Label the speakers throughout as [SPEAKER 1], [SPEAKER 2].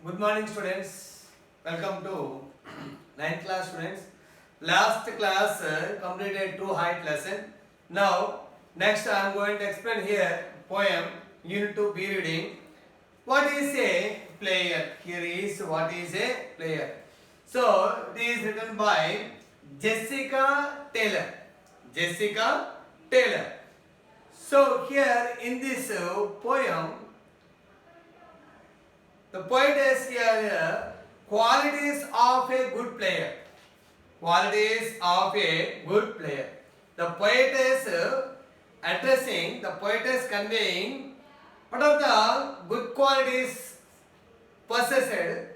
[SPEAKER 1] Good morning, students. Welcome to 9th class students. Last class completed true height lesson. Now, next I am going to explain here poem Unit 2 B reading. What is a player? Here is what is a player. So, it is written by Jessica Taylor. Jessica Taylor. So, here in this poem, the point is here qualities of a good player. Qualities of a good player. The poet is addressing, the poet is conveying what are the good qualities possessed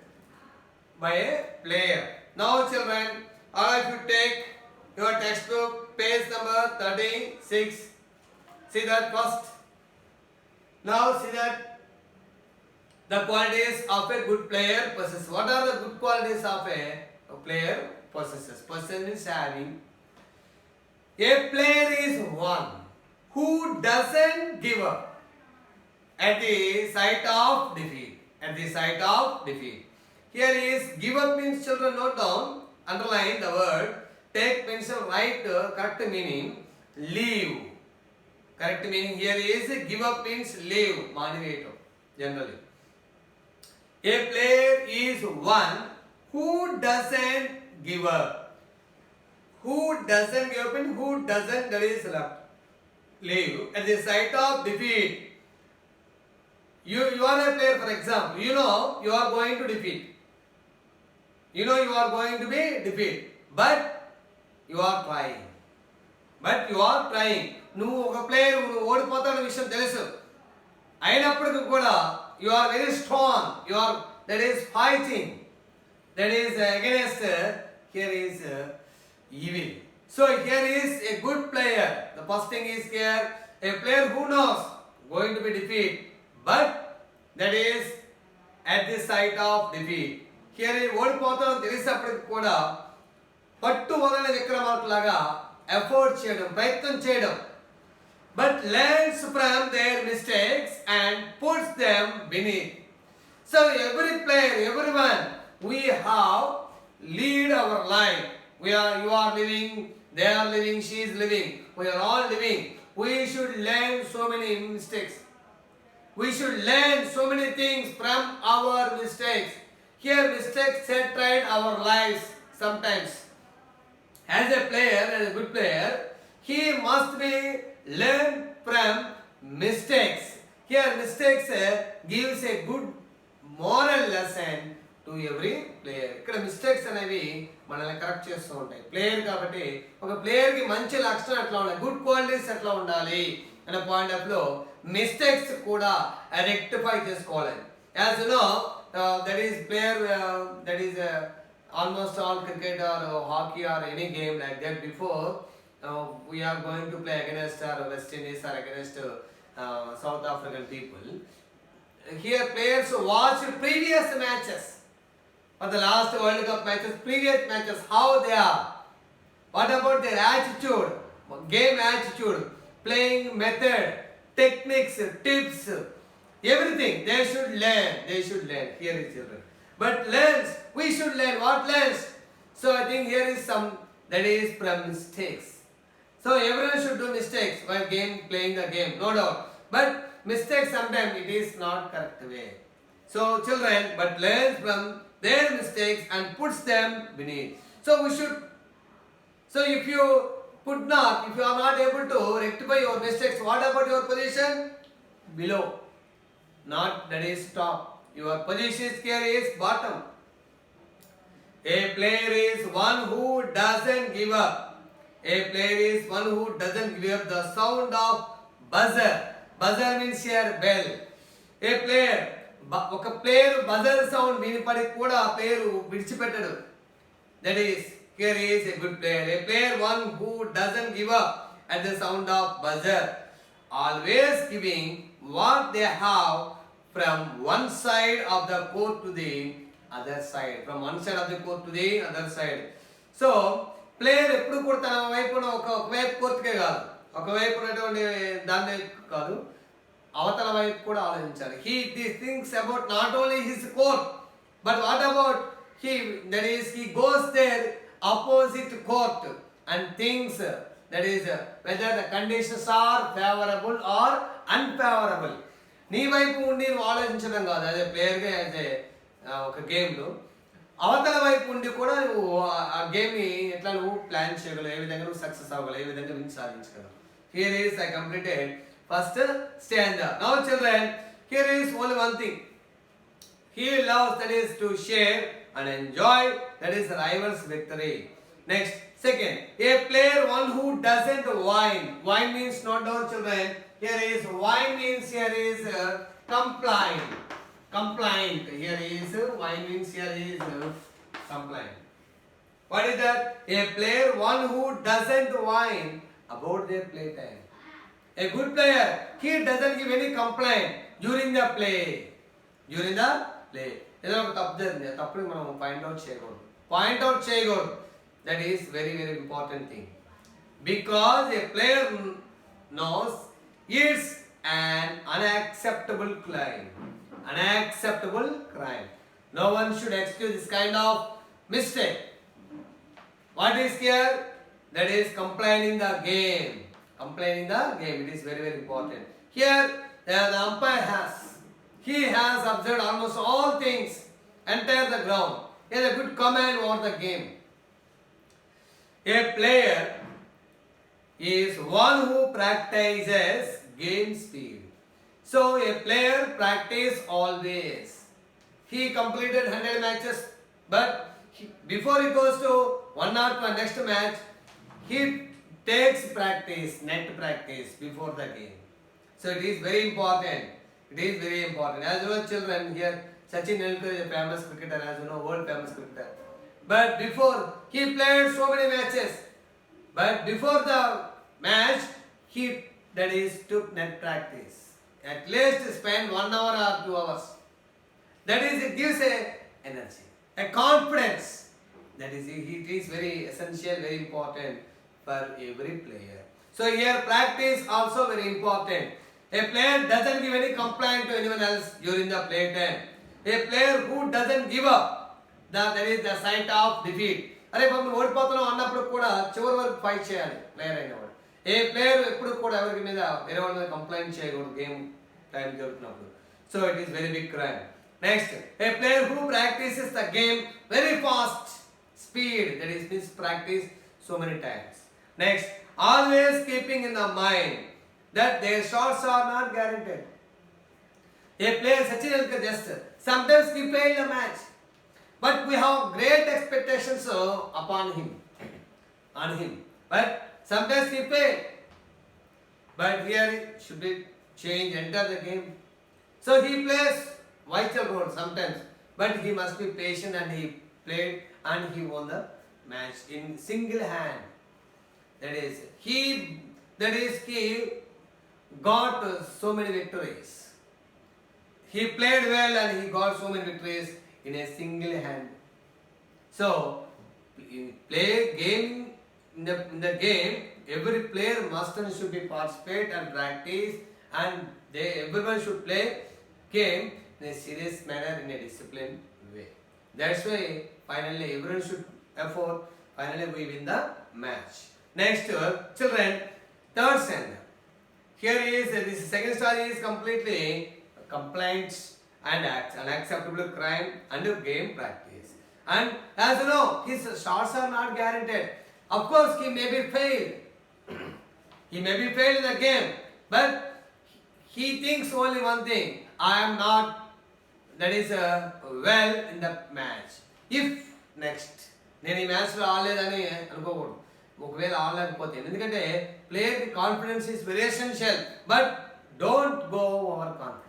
[SPEAKER 1] by a player. Now children, all of you take your textbook, page number 36. See that first. Now see that the qualities of a good player possesses. What are the good qualities of a player possesses? Person is having. A player is one who doesn't give up at the sight of defeat. At the sight of defeat. Here is give up means children note down, underline the word. Take means right correct meaning. Leave. Correct meaning here is give up means leave. Motivator generally. A player is one who doesn't give up. Who doesn't give up and who doesn't, that is leave at the sight of defeat. You are a player, for example. You know you are going to defeat. You know you are going to be defeat. But you are trying. But you are trying. నువ్వు ఒక player నువ్వు ఓడిపోతాన్న విషయం తెలుసు అయినప్పటికీ కూడా you are very strong, you are, that is fighting, that is against, here is evil. So here is a good player. The first thing is here a player who knows going to be defeat, but that is at the sight of defeat. Here ఓడిపోతాం తెలిసినప్పటికి కూడా పట్టు వదలని విక్రమార్కులాగా effort చేయడం, ప్రయత్నం చేయడం, but learns from their mistakes and puts them beneath. So every player, everyone, we have lead our life. You are living, they are living, she is living, we are all living. We should learn so many mistakes. We should learn so many things from our mistakes. Here mistakes saturated our lives sometimes. As a player, as a good player, he must be learn from mistakes. Here mistakes gives a good moral lesson to every player. ఇక్కడ mistakes అనేవి మనల్ని correct చేస్తూ ఉంటాయి. Player కాబట్టి ఒక ప్లేయర్కి మంచి లక్షణం ఎట్లా ఉండాలి, గుడ్ క్వాలిటీస్ ఎట్లా ఉండాలి అనే పాయింట్ ఆఫ్ లో మిస్టేక్స్ కూడా రెక్టిఫై చేసుకోవాలి. As you know that is player, that is almost all cricket or hockey or any game like that. Before we are going to play against West Indies or against South African people. Here players watch previous matches for the last World Cup matches, previous matches, how they are. What about their attitude, game attitude, playing method, techniques, tips, everything they should learn. They should learn. Here is children. But learns, we should learn. What learns? So I think here is some, that is from mistakes. So everyone should do mistakes while playing the game, no doubt. But mistakes sometimes it is not correct way. So children, but learns from their mistakes and puts them beneath. So we should. So if you are not able to rectify your mistakes, what about your position? Below, not, that is top. Your position here is bottom. A player is one who doesn't give up. A player is one who doesn't give up. The sound of buzzer. Buzzer means here bell. A player, ఒక player buzzer sound వినిపడి కూడా ఆ పేరు విడిచిపెట్టడు. That is, here is a good player. A player one who doesn't give up at the sound of buzzer. Always giving what they have from one side of the court to the other side. From one side of the court to the other side. So, player ఎప్పుడు కూడా తన వైపున ఒకవైపు కోర్టుకే కాదు, ఒకవైపు ఉన్నటువంటి దాన్ని కాదు, అవతల వైపు కూడా ఆలోచించాలి. He thinks about not only his court, But what about he goes there opposite court and thinks whether the conditions are favorable or unfavorable. నీ వైపు ఉండి నువ్వు ఆలోచించడం కాదు అదే ప్లేయర్గా అయితే ఒక గేమ్లో అవతల వైపు ఉండి కూడా నువ్వు ఆ గేమ్ని ఎట్లా నువ్వు ప్లాన్ చేయగలవు, ఏ విధంగా నువ్వు సక్సెస్ అవ్వగలవు, ఏ విధంగా విన్ సాధించగలవు. Here is I completed first stanza. Now children, here is only one thing he loves, that is to share and enjoy, that is rival's victory. Next, second, a player one who doesn't whine. Whine means not down, children. Here is whine means here is complain. Complaint. Here is whine means here is complain. What is that? A player one who doesn't whine about their playtime. A good player, he doesn't give any complaint during the play. During the play. ఏదో ఒక తప్పు జరిగింది, తప్పుని మనం point out చేయకూడదు. That is very very important thing. Because a player knows it's an unacceptable crime. Unacceptable crime. No one should excuse this kind of mistake. What is here? That is complaining the game. Complaining the game. It is very very important. Here the umpire he has observed almost all things, entire the ground. He has a good command over the game. A player is one who practices game speed. So a player practice always. He completed 100 matches, but before he goes to one or to next match, he takes net practice before the game. So it is very important. It is very important. As you know, children, here Sachin Tendulkar is a famous cricketer, as you know, world famous cricketer. But before he played so many matches, but before the match he took net practice. At least spend 1 hour or 2 hours. That is, it gives a energy, a confidence. That is, it is very essential, very important for every player. So here practice also very important. A player doesn't give any complaint to anyone else during the play time. A player who doesn't give up, that is the sight of defeat. అరే మనం ఓడిపోతున్నాం అన్నప్పుడు కూడా చివరి వరకు fight చేయాలి player అయినవాడు. ఏ player ఎప్పుడు కూడా ఎవరి మీద వేరే వాళ్ళ మీద కంప్లైంట్ చేయకూడదు గేమ్ టైం జరుగుతున్నప్పుడు. So it is very big crime. Next, a player who practises the game very fast speed, that is means practise so many times. Next, always keeping in the mind that their shots are not guaranteed. A player Sachin Tendulkar just sometimes he failed the match, but we have great expectations upon him, but sometimes he failed. But here should be change, enter the game. So he plays vital role sometimes, but he must be patient, and he played and he won the match in single hand. That is he got so many victories. He played well and he got so many victories in a single hand. So, play game in the game, every player must and should be participate and practice, and everyone should play game in a serious manner, in a disciplined way. That's why finally everyone should effort. Finally we win the match. Next, children, third standard. Here is this second story is completely complaints and unacceptable crime and game practice. And as you know, his shots are not guaranteed. Of course, he may be failed. He may be failed in the game, but he thinks only one thing: I am not, that is well in the match. If next, నేను ఈ మ్యాచ్లో ఆడలేదని అనుకోకూడదు. ఒకవేళ ఆడలేకపోతే, ఎందుకంటే ప్లేయర్కి confidence is very essential, but don't go over confidence.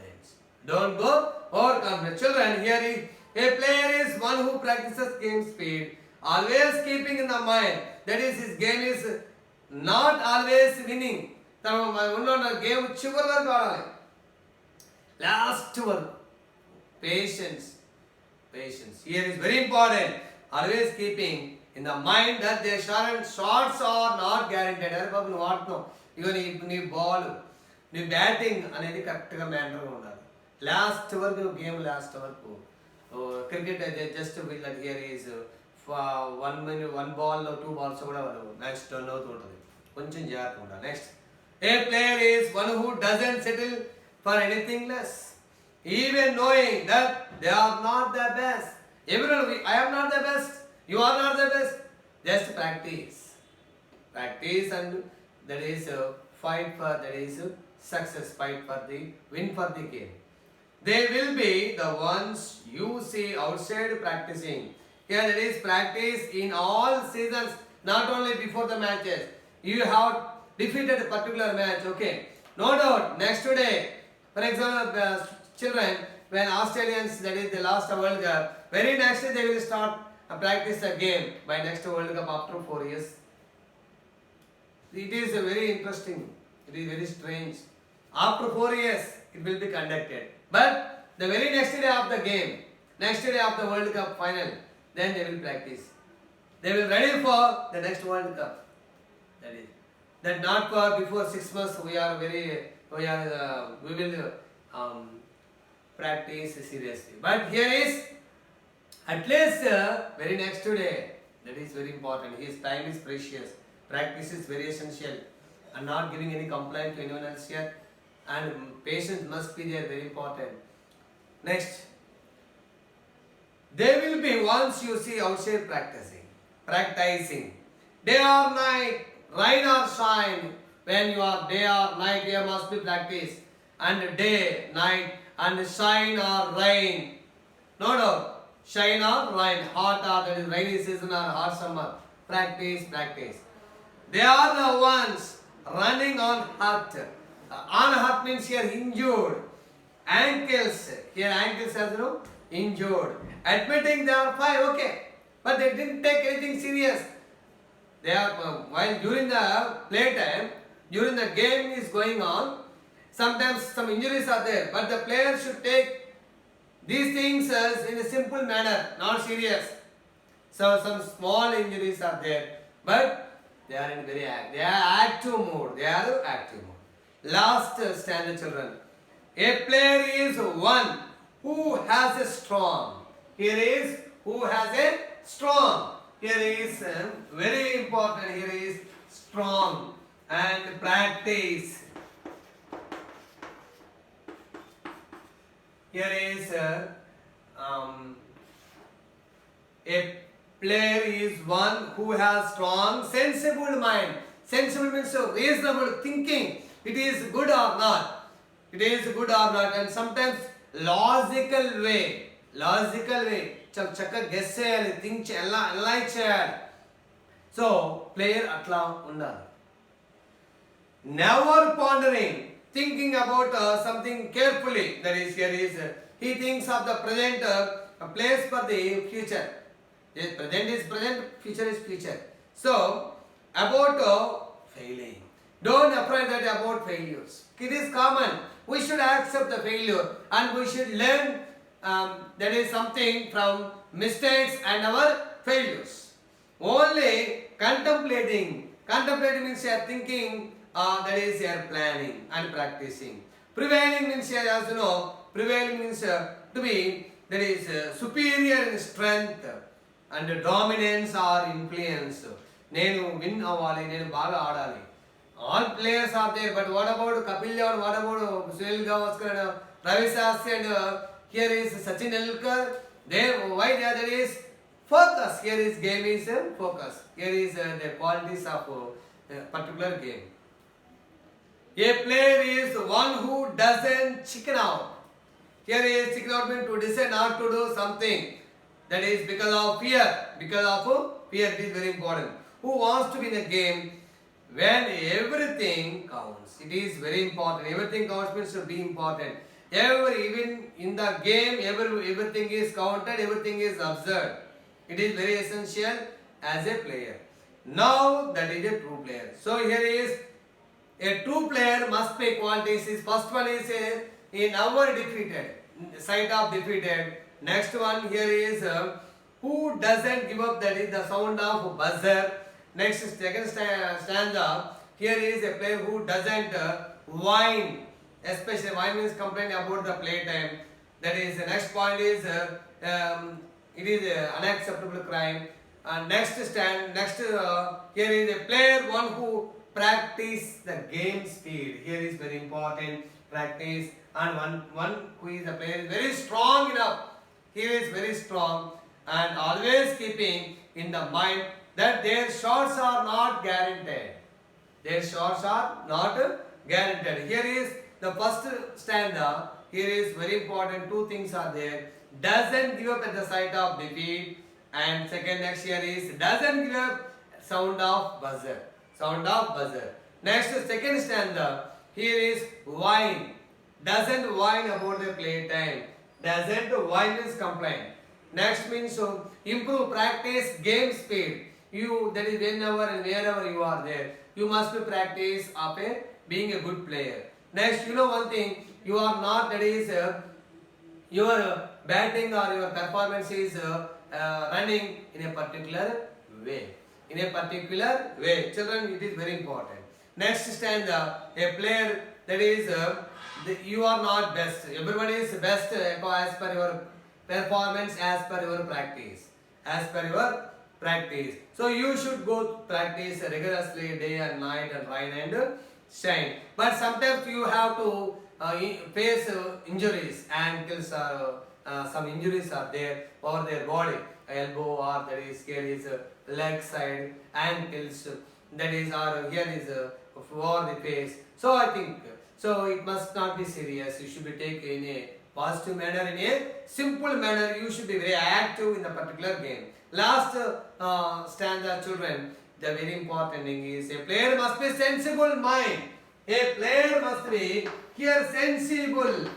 [SPEAKER 1] Children, here is a player is one who practices game speed, always keeping in the mind that is his game is not always winning. తన ఉన్న game చివరి వరకు ఆడాలి, last వరకు. Patience here is very important. Always keeping in the mind that their shots are not guaranteed. అరే బాబు నువ్వు ఆడుతున్నావు, ఇగో నీ బాల్, నీ బ్యాటింగ్ అనేది కరెక్ట్గా మ్యానర్గా ఉండాలి. లాస్ట్ వరకు గేమ్ లాస్ట్ వరకు cricket they just will that here is 1 minute 1 ball or 2 balls కూడా మ్యాచ్ టర్న్ అవుతూ ఉంటుంది కొంచెం జాగ్రత్తగా ఉండాలి next a player is one who doesn't settle for anything less even knowing that they are not the best. Everyone, I am not the best, you are not the best, just practice and that is fight for that is success, fight for the win for the game. They will be the ones you see outside practicing. Here there is practice in all seasons, not only before the matches. You have defeated a particular match, okay? No doubt, next day, for example, children, when Australians, that is the last World Cup, very next day they will start practice a game by next World Cup after 4 years. It is very interesting. It is very strange. After 4 years, it will be conducted. But the very next day of the game, next day of the World Cup final, then they will practice. They will ready for the next World Cup. That is that not for before 6 months. We will practice seriously. But here is at least very next day. That is very important. His time is precious. Practice is very essential. And not giving any complaint to anyone else here. And patience must be there, very important. Next, they will be once you see outside practicing. Day or night, rain or shine. When you are day or night, here must be practice. And day, night, and shine or rain. No doubt, shine or rain, hot or that is rainy season or hot summer. Practice. They are the ones running on hurt. On hurt means here injured. Ankles, here ankles as you know, injured. Admitting they are fine, okay. But they didn't take anything serious. They are, while during the playtime, during the game is going on, sometimes some injuries are there, but the player should take these things as in a simple manner, not serious. So some small injuries are there, but they are in they are active mode. Last standard children. A player is one who has a strong. Here is who has a strong. Here is very important. Here is strong and practice. Here is a player is one who has strong, sensible mind. Sensible means reasonable thinking. It is good or not. And sometimes logical way. చక్కగా guess చేయాలి, think చేయాలి, analyse చేయాలి. So player అట్లా ఉండాలి. Never pandering, thinking about something carefully. That is, here is he thinks of the present, place for the future. Yes, present is present, future is future. So about failing, don't afraid that about failures. It is common. We should accept the failure and we should learn that is something from mistakes and our failures. Only contemplating means you are thinking. That is your planning and practicing. Prevailing means here, as you know, prevailing means to be, that is superior in strength and dominance or influence. Nenu win avali, nenu baga aadali. All players are there, but what about Kapil Dev, what about Sunil Gavaskar and Ravi Shastri and here is Sachin Tendulkar. Why there is focus. Here is game is focus. Here is the qualities of particular game. A player is one who doesn't chicken out. Here is chicken out means to decide not to do something. That is because of fear. It is very important. Who wants to win a game when everything counts. It is very important. Everything counts means to be important. Even in the game, everything is counted, everything is observed. It is very essential as a player. Now that is a true player. So here is a true player must pay qualities. His first one is in our defeated, side of defeated. Next one here is who doesn't give up. That is the sound of buzzer. Next second stanza. Here is a player who doesn't whine. Especially whine means complain about the playtime. That is the next point is it is unacceptable crime. And next here is a player one who practice the game speed. Here is very important, practice. And one who is a player is very strong enough. He is very strong and always keeping in the mind that their shots are not guaranteed. Their shots are not guaranteed. Here is the first stanza. Here is very important. Two things are there. Doesn't give up at the sight of defeat. And second next here is doesn't give up sound of buzzer. Sound of buzzer. Next second stanza. Here is whine. Doesn't whine about the playtime. Doesn't whine means complain. Next means improve, practice game speed. You, that is whenever and wherever you are there, you must be practice of being a good player. Next, you know one thing, you are not, that is your batting or your performance is running in a particular way. In a particular way. Children, it is very important. Next stanza, a player, that is you are not best. Everybody is best as per your performance, as per your practice. As per your practice. So you should go practice rigorously day and night and rain and shine. But sometimes you have to face injuries, ankles or some injuries are there over their body, elbow or that is here is leg side, ankles, that is or here is over the face. So I think so it must not be serious. You should be taken in a positive manner, in a simple manner. You should be very active in the particular game. Last stanza, children, the very important thing is a player must be sensible mind. A player must be here sensible.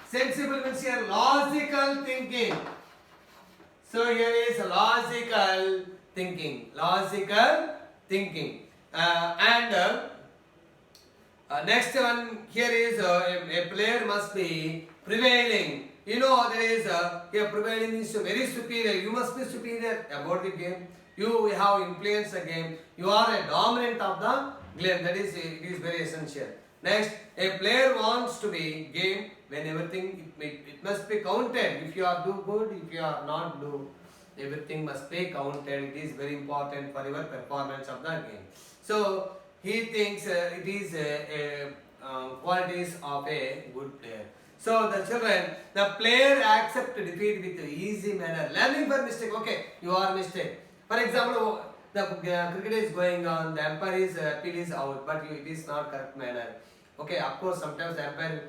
[SPEAKER 1] Sensible means here logical thinking. So here is logical thinking. Logical thinking. Next one here is a player must be prevailing. You know there is prevailing is very superior. You must be superior about the game. You have influenced the game. You are a dominant of the game. That is it is very essential. Next, a player wants to be game when everything it must be counted. If you are do good, if you are not do, everything must be counted. It is very important for your performance of the game. So he thinks it is qualities of a good player. So the children, the player accept defeat with easy manner. Learning from mistake. Okay, you are mistake. For example, the cricket is going on, the umpire is appeal is out, but it is not correct manner. Okay, of course sometimes the umpire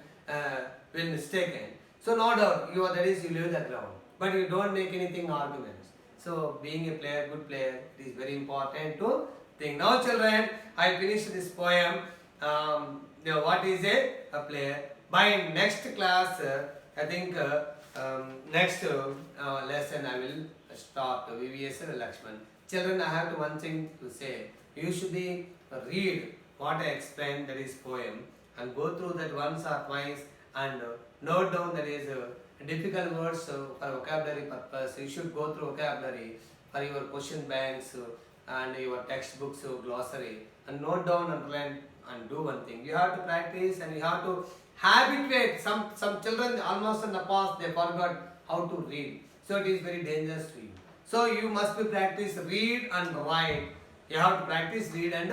[SPEAKER 1] will mistaken. So no doubt you are, that is you leave the ground, but you don't make anything arguments. So being a player, good player, it is very important to think. Now children, I finished this poem. What is a player? By next class, I think next lesson I will start VVS Lakshman. Children, I have one thing to say. You should be read what I explained, that is poem, and go through that once or twice and note down that is difficult words for vocabulary purpose. You should go through vocabulary for your question banks and your textbooks, glossary, and note down and learn and do one thing. You have to practice and you have to habituate. Some children almost in the past they forgot how to read. So it is very dangerous to you. So you must be practice read and write. You have to practice read and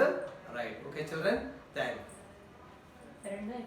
[SPEAKER 1] write. Okay children? Thank you.